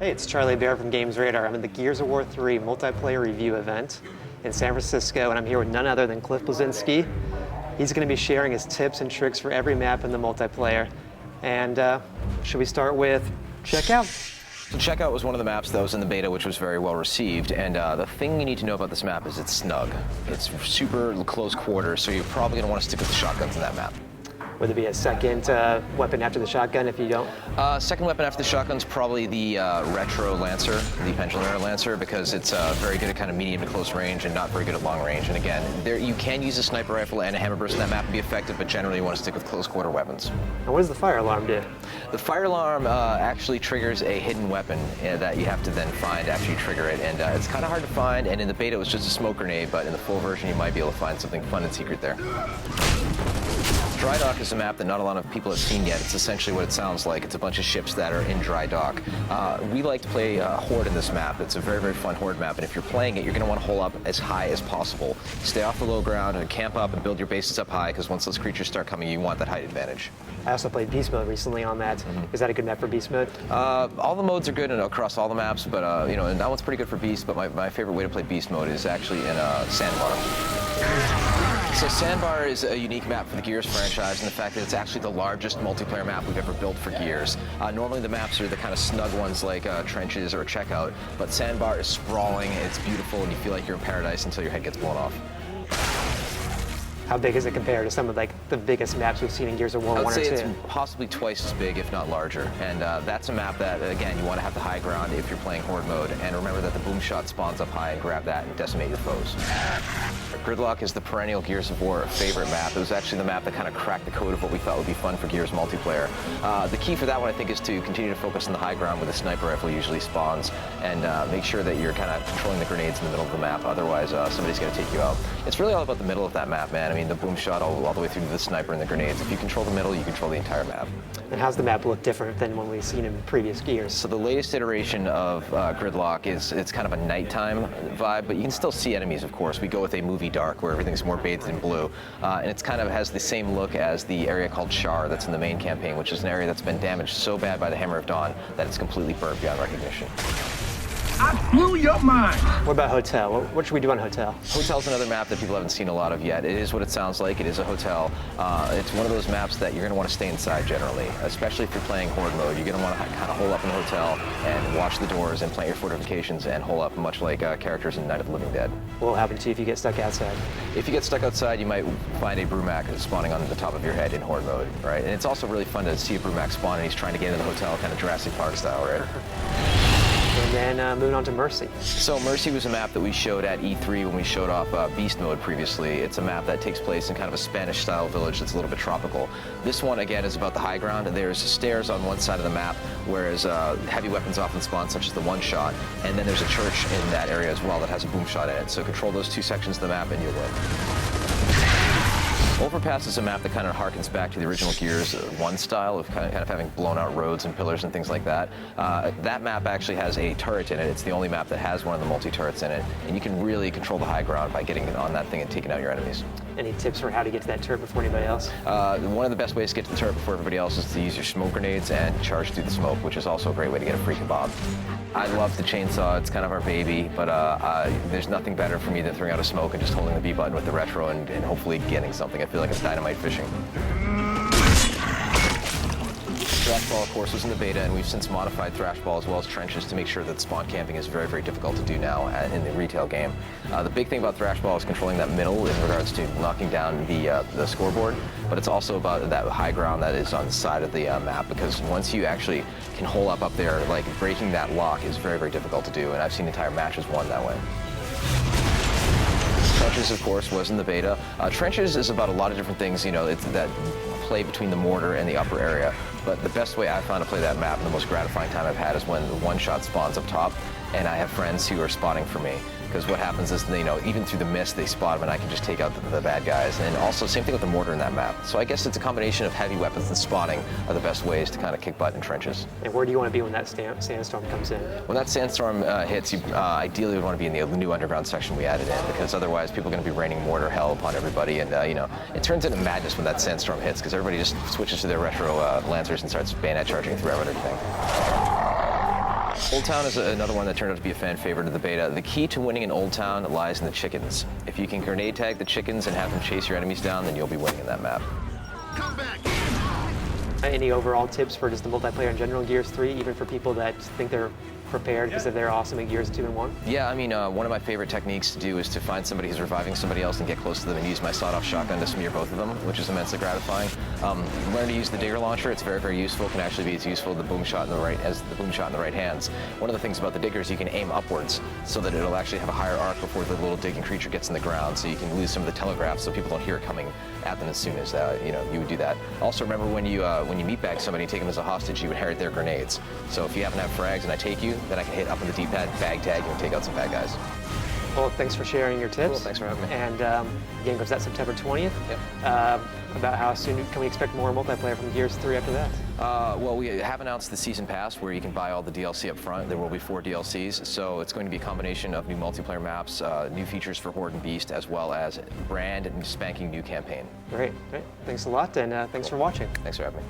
Hey, it's Charlie Bear from Games Radar. I'm at the Gears of War 3 multiplayer review event in San Francisco, and I'm here with none other than Cliff Bleszinski. He's going to be sharing his tips and tricks for every map in the multiplayer. And should we start with Checkout? So Checkout was one of the maps that was in the beta, which was very well received. And the thing you need to know about this map is it's snug. It's super close quarters, so you're probably going to want to stick with the shotguns in that map. Would there be a second weapon after the shotgun if you don't? Second weapon after the shotgun's probably the Retro Lancer, the Pendulum Arrow Lancer, because it's very good at kind of medium to close range and not very good at long range. And again, you can use a sniper rifle and a hammer burst in that map and be effective, but generally you want to stick with close quarter weapons. And what does the fire alarm do? The fire alarm actually triggers a hidden weapon that you have to then find after you trigger it. And it's kind of hard to find, and in the beta it was just a smoke grenade, but in the full version you might be able to find something fun and secret there. Dry Dock is a map that not a lot of people have seen yet. It's essentially what it sounds like. It's a bunch of ships that are in dry dock. We like to play Horde in this map. It's a very, very fun Horde map, and if you're playing it, you're going to want to hole up as high as possible. Stay off the low ground and camp up and build your bases up high, because once those creatures start coming, you want that height advantage. I also played Beast Mode recently on that. Is that a good map for Beast Mode? All the modes are good across all the maps, but and that one's pretty good for Beast, but my favorite way to play Beast Mode is actually in Sandbar. So Sandbar is a unique map for the Gears franchise in the fact that it's actually the largest multiplayer map we've ever built for Gears. Normally the maps are the kind of snug ones like Trenches or Checkout, but Sandbar is sprawling, it's beautiful, and you feel like you're in paradise until your head gets blown off. How big is it compared to some of the biggest maps we've seen in Gears of War 1 or 2? I would say it's possibly twice as big, if not larger. And that's a map that, again, you want to have the high ground if you're playing Horde mode. And remember that the boom shot spawns up high and grab that and decimate your foes. Gridlock is the perennial Gears of War favorite map. It was actually the map that kind of cracked the code of what we thought would be fun for Gears multiplayer. The key for that one, I think, is to continue to focus on the high ground where the sniper rifle usually spawns, and make sure that you're kind of controlling the grenades in the middle of the map. Otherwise, somebody's going to take you out. It's really all about the middle of that map, man. I mean, the boom shot all the way through to the sniper and the grenades. If you control the middle, you control the entire map. And how's the map look different than when we've seen in previous Gears? So the latest iteration of Gridlock it's kind of a nighttime vibe, but you can still see enemies, of course. We go with a movie dark where everything's more bathed in blue. And it's kind of has the same look as the area called Char that's in the main campaign, which is an area that's been damaged so bad by the Hammer of Dawn that it's completely burnt beyond recognition. I blew your mind. What about Hotel? What should we do on Hotel? Hotel's another map that people haven't seen a lot of yet. It is what it sounds like. It is a hotel. It's one of those maps that you're going to want to stay inside generally, especially if you're playing Horde mode. You're going to want to kind of hole up in the hotel and watch the doors and plant your fortifications and hole up, much like characters in Night of the Living Dead. What will happen to you if you get stuck outside? If you get stuck outside, you might find a Brumac spawning on the top of your head in Horde mode, right? And it's also really fun to see a Brumac spawn and he's trying to get into the hotel, kind of Jurassic Park style, right? And then moving on to Mercy. So Mercy was a map that we showed at E3 when we showed off Beast Mode previously. It's a map that takes place in kind of a Spanish-style village that's a little bit tropical. This one, again, is about the high ground. There's stairs on one side of the map, whereas heavy weapons often spawn, such as the one-shot. And then there's a church in that area as well that has a boom shot in it. So control those two sections of the map and you'll win. Overpass is a map that kind of harkens back to the original Gears 1 style of kind of having blown out roads and pillars and things like that. That map actually has a turret in it. It's the only map that has one of the multi-turrets in it. And you can really control the high ground by getting on that thing and taking out your enemies. Any tips for how to get to that turret before anybody else? One of the best ways to get to the turret before everybody else is to use your smoke grenades and charge through the smoke, which is also a great way to get a free kebab. I love the chainsaw. It's kind of our baby, but there's nothing better for me than throwing out a smoke and just holding the B button with the retro and hopefully getting something. I feel like it's dynamite fishing. Thrashball, of course, was in the beta, and we've since modified Thrashball as well as Trenches to make sure that spawn camping is very, very difficult to do now in the retail game. The big thing about Thrashball is controlling that middle in regards to knocking down the scoreboard, but it's also about that high ground that is on the side of the map, because once you actually can hole up there, like breaking that lock is very, very difficult to do, and I've seen entire matches won that way. Trenches, of course, was in the beta. Trenches is about a lot of different things, it's that play between the mortar and the upper area. But the best way I've found to play that map and the most gratifying time I've had is when the one-shot spawns up top and I have friends who are spotting for me. Because what happens is, even through the mist, they spot them and I can just take out the bad guys. And also, same thing with the mortar in that map. So I guess it's a combination of heavy weapons and spawning are the best ways to kind of kick butt in trenches. And where do you want to be when that sandstorm comes in? When that sandstorm hits, you ideally would want to be in the new underground section we added in, because otherwise people are going to be raining mortar hell upon everybody. And, it turns into madness when that sandstorm hits, because everybody just switches to their retro Lancers and starts bayonet charging through everything. Old Town is another one that turned out to be a fan favorite of the beta. The key to winning in Old Town lies in the chickens. If you can grenade tag the chickens and have them chase your enemies down, then you'll be winning in that map. Come back. Any overall tips for just the multiplayer in general in Gears 3, even for people that think they're prepared because they're awesome at Gears 2 and 1? Yeah, I mean, one of my favorite techniques to do is to find somebody who's reviving somebody else and get close to them and use my sawed-off shotgun to smear both of them, which is immensely gratifying. Learn to use the digger launcher. It's very, very useful. It can actually be as useful as the boom shot in the right hands. One of the things about the digger is you can aim upwards so that it'll actually have a higher arc before the little digging creature gets in the ground, so you can lose some of the telegraph so people don't hear it coming at them as soon as you would do that. Also, remember when you meatbag somebody and take them as a hostage, you inherit their grenades. So if you happen to have frags and I take you, then I can hit up on the D-pad, bag tag you, and take out some bad guys. Well, thanks for sharing your tips. Cool, thanks for having me. And the game comes out September 20th. Yep. About how soon can we expect more multiplayer from Gears 3 after that? Well, we have announced the Season Pass where you can buy all the DLC up front. There will be 4 DLCs, so it's going to be a combination of new multiplayer maps, new features for Horde and Beast, as well as brand and spanking new campaign. Great. Thanks a lot, and thanks for watching. Thanks for having me.